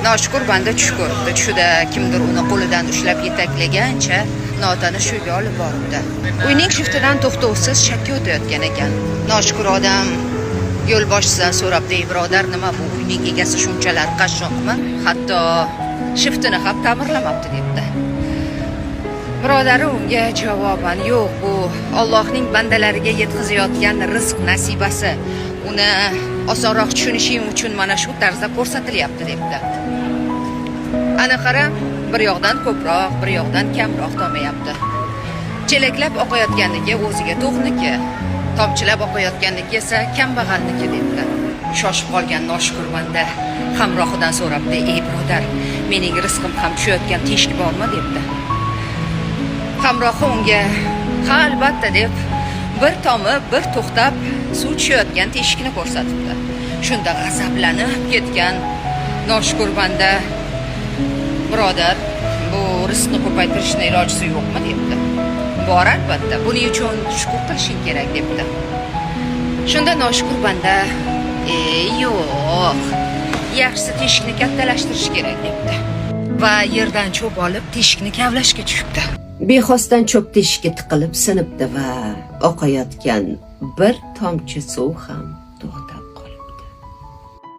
Noshukur banda tush ko'ribdi. Tushida kimdir uni qo'lidan ushlab yetaklagancha notanish uyga olib boribdi. Uyning shiftidan to'xtovsiz shakka o'tayotgan ekan. Noshukur odam yo'lboshchidan so'rabdi: "Ey birodar, nima bu uyning egasi shunchalar qashshoqmi? Hatto shiftini ham ta'mirlamabdi" debdi. Birodari unga javoban: "Yo'q, bu Allohning bandalariga yetkazayotgan rizq nasibasi. Uni osonroq tushunishing uchun mana shu tarzda ko'rsatilyapti" debdi. Ana qara, bir yoqdan ko'proq, bir yoqdan kamroq tomayapti. Chelaklab oqayotganligi o'ziga to'g'niki, tomchilab oqayotganligi esa kambag'alniki debdi. Shoshib qolgan noshukur banda hamrohidan so'rabdi: "Ey birodar, mening rizqim ham tushayotgan teshik bormi?" debdi. Hamrohi unga: "Ha, albatta" deb bir tomib, bir to'xtab suv tushayotgan teshikni ko'rsatibdi. Shunda g'azablanib ketgan noshukur banda: "Birodar, bu rizqni ko'paytirishning iloji yo'qmi?" debdi. "Bor albatta, buning uchun shukr qilishing kerak" debdi. Shunda noshukur banda: Yo'q, yaxshisi teshikni kattalashtirish kerak" debdi. Va yerdan cho'p olib teshikni kavlashga tushibdi. Bexosdan cho'p teshikka tiqilib sinibdi va oqayotgan bir tomchi suv ham